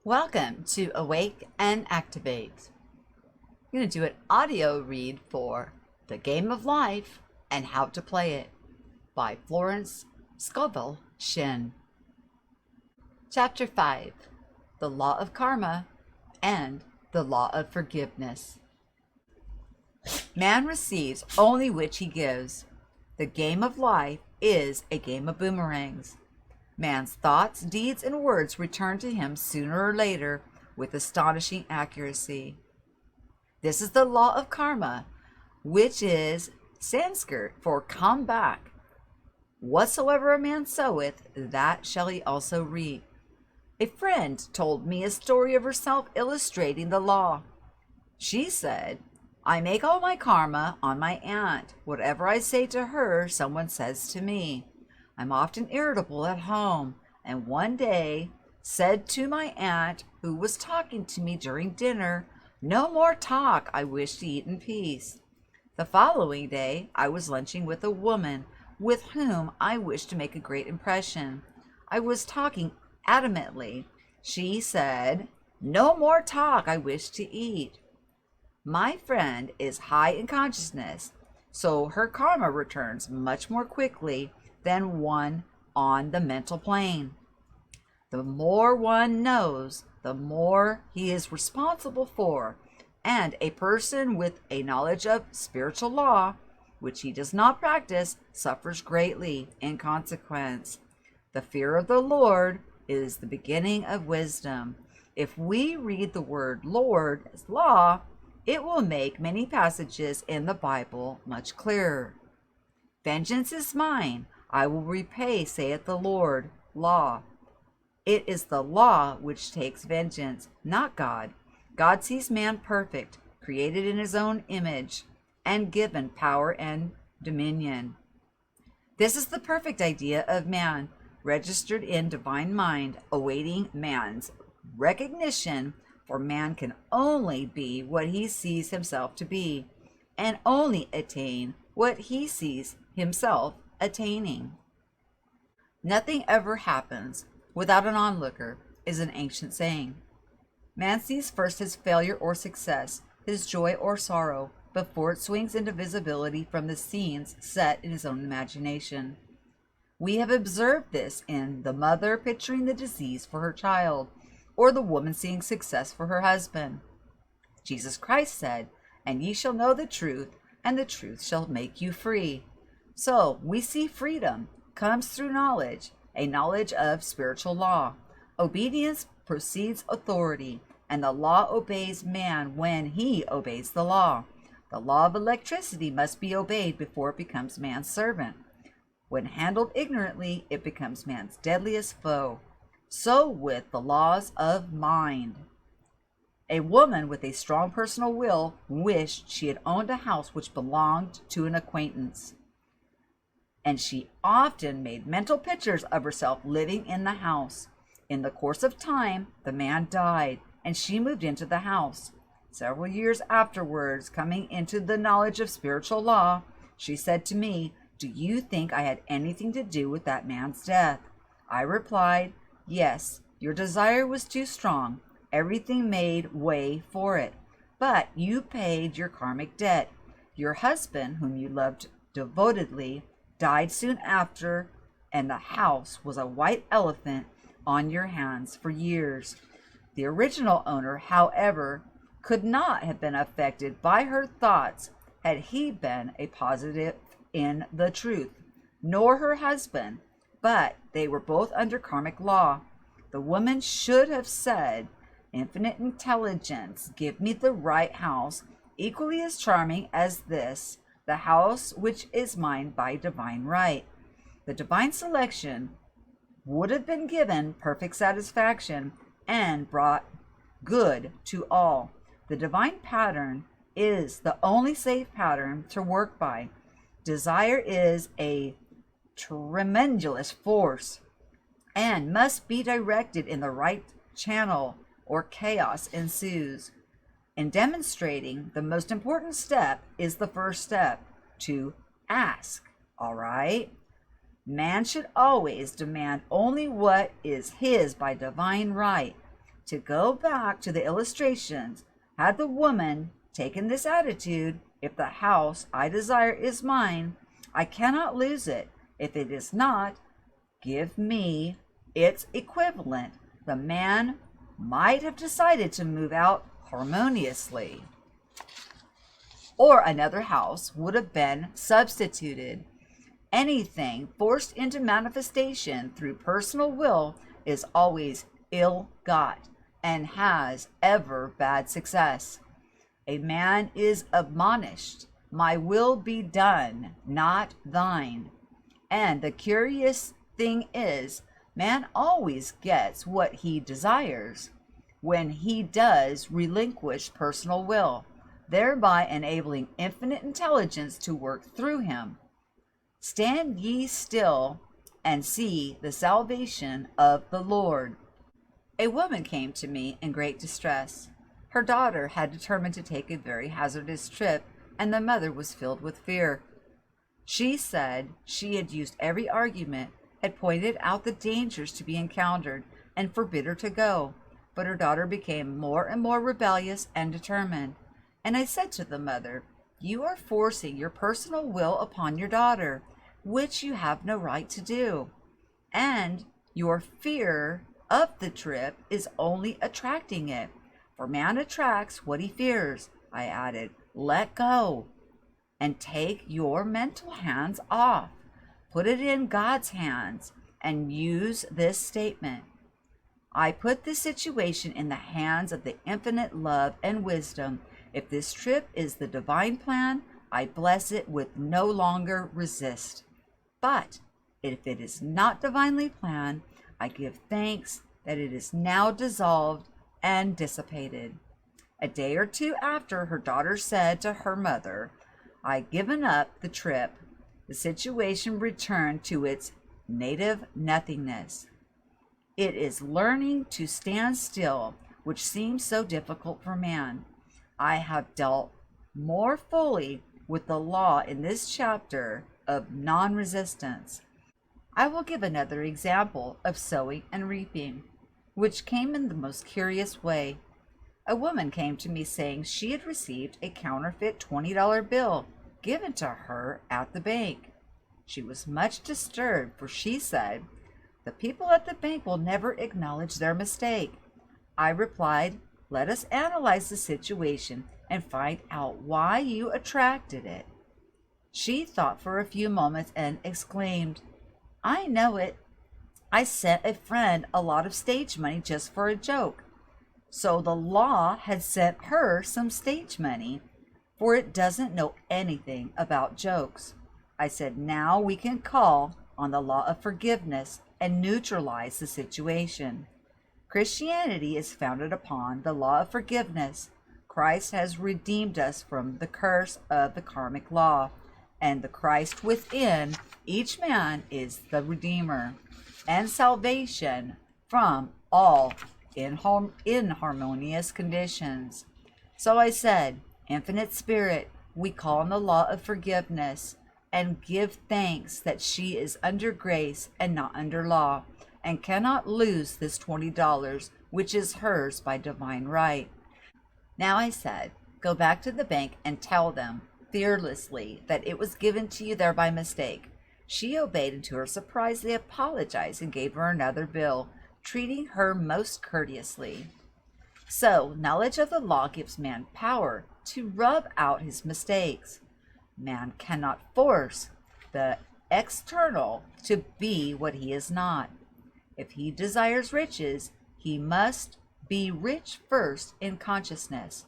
Welcome to Awake and Activate. I'm going to do an audio read for The Game of Life and How to Play It by Florence Scovel Shinn. Chapter 5, The Law of Karma and the Law of Forgiveness. Man receives only which he gives. The game of life is a game of boomerangs. Man's thoughts, deeds, and words return to him sooner or later with astonishing accuracy. This is the law of karma, which is Sanskrit for come back. Whatsoever a man soweth, that shall he also reap. A friend told me a story of herself illustrating the law. She said, I make all my karma on my aunt. Whatever I say to her, someone says to me. I'm often irritable at home, and one day said to my aunt, who was talking to me during dinner, no more talk, I wish to eat in peace. The following day, I was lunching with a woman with whom I wished to make a great impression. I was talking adamantly. She said, no more talk, I wish to eat. My friend is high in consciousness, so her karma returns much more quickly than one on the mental plane. The more one knows, the more he is responsible for, and a person with a knowledge of spiritual law, which he does not practice, suffers greatly in consequence. The fear of the Lord is the beginning of wisdom. If we read the word Lord as law, it will make many passages in the Bible much clearer. Vengeance is mine, I will repay, saith the Lord. Law. It is the law which takes vengeance, not God. God sees man perfect, created in his own image, and given power and dominion. This is the perfect idea of man, registered in divine mind, awaiting man's recognition, for man can only be what he sees himself to be, and only attain what he sees himself attaining. Nothing ever happens without an onlooker is an ancient saying. Man sees first his failure or success, his joy or sorrow, before it swings into visibility from the scenes set in his own imagination. We have observed this in the mother picturing the disease for her child, or the woman seeing success for her husband. Jesus Christ said, and ye shall know the truth, and the truth shall make you free. So we see freedom comes through knowledge, a knowledge of spiritual law. Obedience precedes authority, and the law obeys man when he obeys the law. The law of electricity must be obeyed before it becomes man's servant. When handled ignorantly, it becomes man's deadliest foe. So with the laws of mind. A woman with a strong personal will wished she had owned a house which belonged to an acquaintance, and she often made mental pictures of herself living in the house. In the course of time, the man died, and she moved into the house. Several years afterwards, coming into the knowledge of spiritual law, she said to me, do you think I had anything to do with that man's death? I replied, yes, your desire was too strong. Everything made way for it. But you paid your karmic debt. Your husband, whom you loved devotedly, died soon after, and the house was a white elephant on your hands for years. The original owner, however, could not have been affected by her thoughts had he been a positive in the truth, nor her husband, but they were both under karmic law. The woman should have said, infinite intelligence, give me the right house, equally as charming as this, the house which is mine by divine right. The divine selection would have been given perfect satisfaction and brought good to all. The divine pattern is the only safe pattern to work by. Desire is a tremendous force and must be directed in the right channel, or chaos ensues. In demonstrating, the most important step is the first step, to ask, all right? Man should always demand only what is his by divine right. To go back to the illustrations, had the woman taken this attitude, if the house I desire is mine, I cannot lose it. If it is not, give me its equivalent. The man might have decided to move out harmoniously, or another house would have been substituted. Anything forced into manifestation through personal will is always ill-got and has ever bad success. A man is admonished, my will be done, not thine. And the curious thing is, man always gets what he desires when he does relinquish personal will, thereby enabling infinite intelligence to work through him. Stand ye still and see the salvation of the Lord. A woman came to me in great distress. Her daughter had determined to take a very hazardous trip, and the mother was filled with fear. She said she had used every argument, had pointed out the dangers to be encountered, and forbid her to go, but her daughter became more and more rebellious and determined. And I said to the mother, you are forcing your personal will upon your daughter, which you have no right to do, and your fear of the trip is only attracting it. For man attracts what he fears. I added, let go and take your mental hands off. Put it in God's hands and use this statement. I put this situation in the hands of the infinite love and wisdom. If this trip is the divine plan, I bless it with no longer resist. But if it is not divinely planned, I give thanks that it is now dissolved and dissipated. A day or two after, her daughter said to her mother, I've given up the trip. The situation returned to its native nothingness. It is learning to stand still, which seems so difficult for man. I have dealt more fully with the law in this chapter of non-resistance. I will give another example of sowing and reaping, which came in the most curious way. A woman came to me saying she had received a counterfeit $20 bill given to her at the bank. She was much disturbed, for she said, the people at the bank will never acknowledge their mistake. I replied, let us analyze the situation and find out why you attracted it. She thought for a few moments and exclaimed, I know it. I sent a friend a lot of stage money just for a joke. So the law had sent her some stage money, for it doesn't know anything about jokes. I said, now we can call on the law of forgiveness and neutralize the situation. Christianity is founded upon the law of forgiveness. Christ has redeemed us from the curse of the karmic law, and the Christ within each man is the Redeemer and salvation from all inharmonious conditions. So I said, Infinite Spirit, we call on the law of forgiveness and give thanks that she is under grace and not under law, and cannot lose this $20, which is hers by divine right. Now I said, go back to the bank and tell them fearlessly that it was given to you there by mistake. She obeyed, and to her surprise they apologized and gave her another bill, treating her most courteously. So, knowledge of the law gives man power to rub out his mistakes. Man cannot force the external to be what he is not. If he desires riches, he must be rich first in consciousness.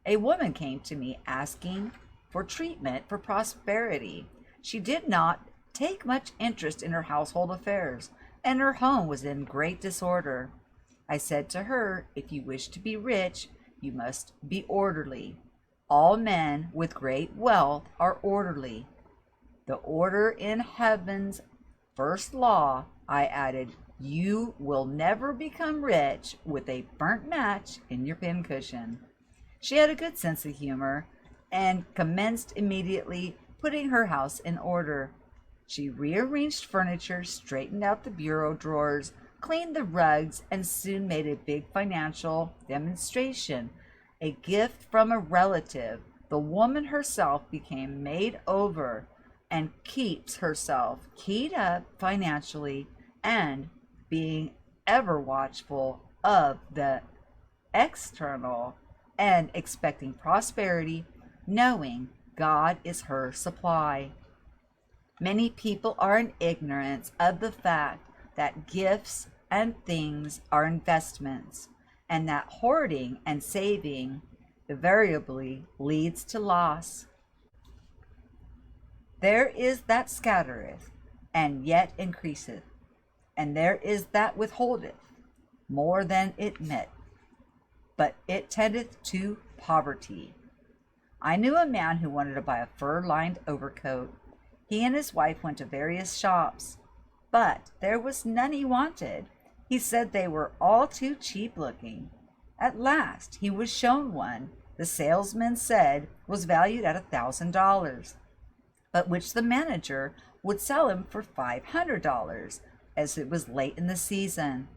A woman came to me asking for treatment for prosperity. She did not take much interest in her household affairs, and her home was in great disorder. I said to her, if you wish to be rich, you must be orderly. All men with great wealth are orderly. The order in heaven's first law, I added, you will never become rich with a burnt match in your pincushion. She had a good sense of humor and commenced immediately putting her house in order. She rearranged furniture, straightened out the bureau drawers, cleaned the rugs, and soon made a big financial demonstration. A gift from a relative, the woman herself became made over and keeps herself keyed up financially and being ever watchful of the external and expecting prosperity, knowing God is her supply. Many people are in ignorance of the fact that gifts and things are investments, and that hoarding and saving invariably leads to loss. There is that scattereth, and yet increaseth, and there is that withholdeth more than it met, but it tendeth to poverty. I knew a man who wanted to buy a fur-lined overcoat. He and his wife went to various shops, but there was none he wanted. He said they were all too cheap looking. At last he was shown one the salesman said was valued at $1,000, but which the manager would sell him for $500, as it was late in the season.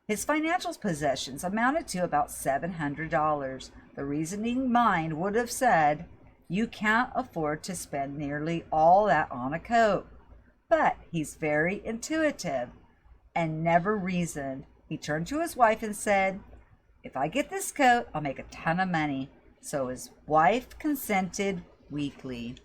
His financial possessions amounted to about $700. The reasoning mind would have said, you can't afford to spend nearly all that on a coat. But he's very intuitive and never reasoned. He turned to his wife and said, if I get this coat, I'll make a ton of money. So his wife consented weakly.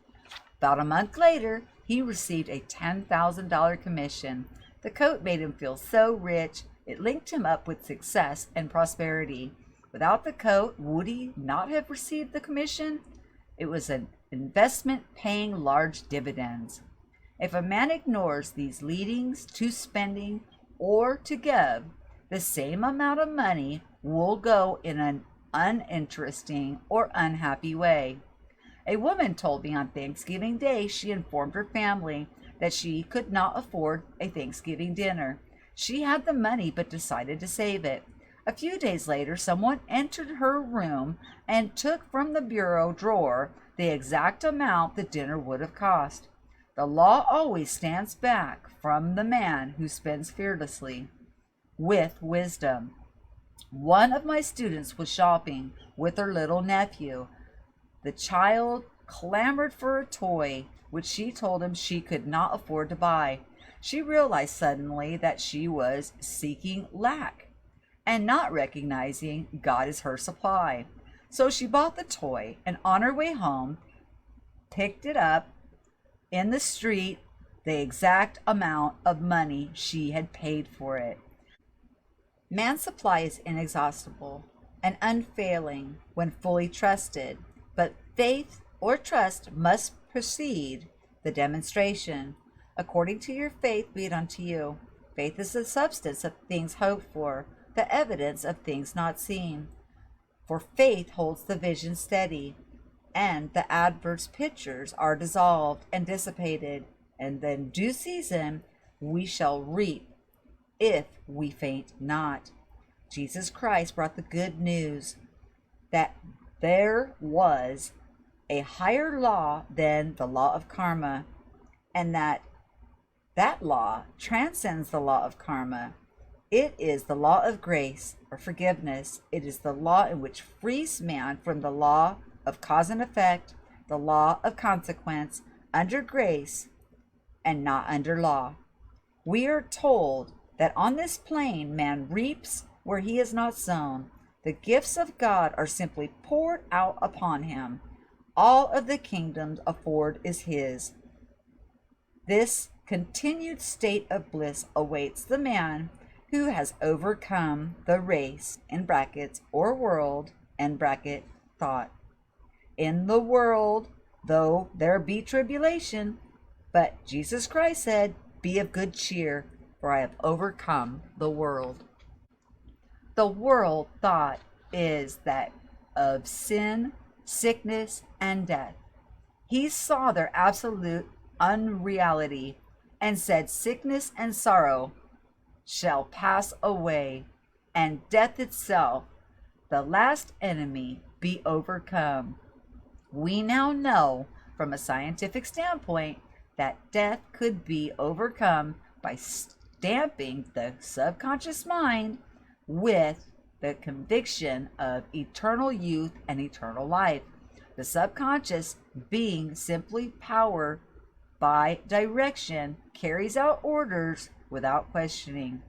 About a month later, he received a $10,000 commission. The coat made him feel so rich, it linked him up with success and prosperity. Without the coat, would he not have received the commission? It was an investment paying large dividends. If a man ignores these leadings to spending or to give, the same amount of money will go in an uninteresting or unhappy way. A woman told me on Thanksgiving Day she informed her family that she could not afford a Thanksgiving dinner. She had the money but decided to save it. A few days later, someone entered her room and took from the bureau drawer the exact amount the dinner would have cost. The law always stands back from the man who spends fearlessly. With wisdom. One of my students was shopping with her little nephew. The child clamored for a toy, which she told him she could not afford to buy. She realized suddenly that she was seeking lack and not recognizing God as her supply. So she bought the toy and on her way home picked it up in the street, the exact amount of money she had paid for it. Man's supply is inexhaustible and unfailing when fully trusted, but faith or trust must precede the demonstration. According to your faith be it unto you. Faith is the substance of things hoped for, the evidence of things not seen. For faith holds the vision steady, and the adverse pictures are dissolved and dissipated, and in due season we shall reap if we faint not. Jesus Christ brought the good news that there was a higher law than the law of karma, and that law transcends the law of karma. It is the law of grace or forgiveness. It is the law in which frees man from the law of cause and effect, the law of consequence, under grace and not under law. We are told that on this plane man reaps where he is not sown. The gifts of God are simply poured out upon him. All of the kingdoms afford is his. This continued state of bliss awaits the man who has overcome the race in brackets or world and bracket thought. In the world, though there be tribulation, but Jesus Christ said, be of good cheer, for I have overcome the world. The world thought is that of sin, sickness, and death. He saw their absolute unreality and said, sickness and sorrow shall pass away, and death itself, the last enemy, be overcome. We now know from a scientific standpoint that death could be overcome by damping the subconscious mind with the conviction of eternal youth and eternal life. The subconscious, being simply power by direction, carries out orders without questioning,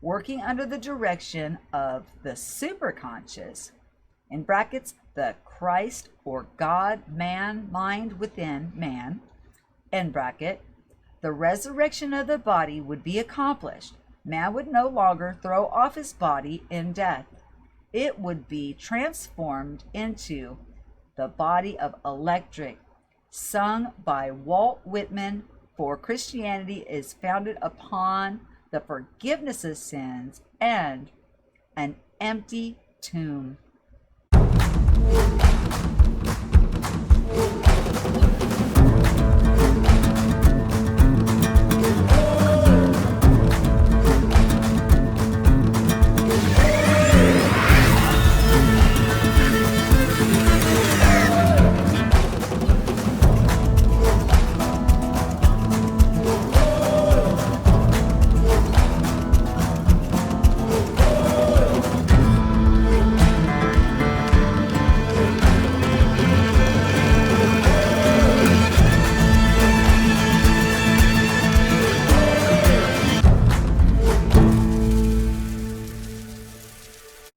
working under the direction of the superconscious, in brackets, the Christ or God man mind within man, end bracket. The resurrection of the body would be accomplished. Man would no longer throw off his body in death. It would be transformed into the body of electric, sung by Walt Whitman, for Christianity is founded upon the forgiveness of sins and an empty tomb.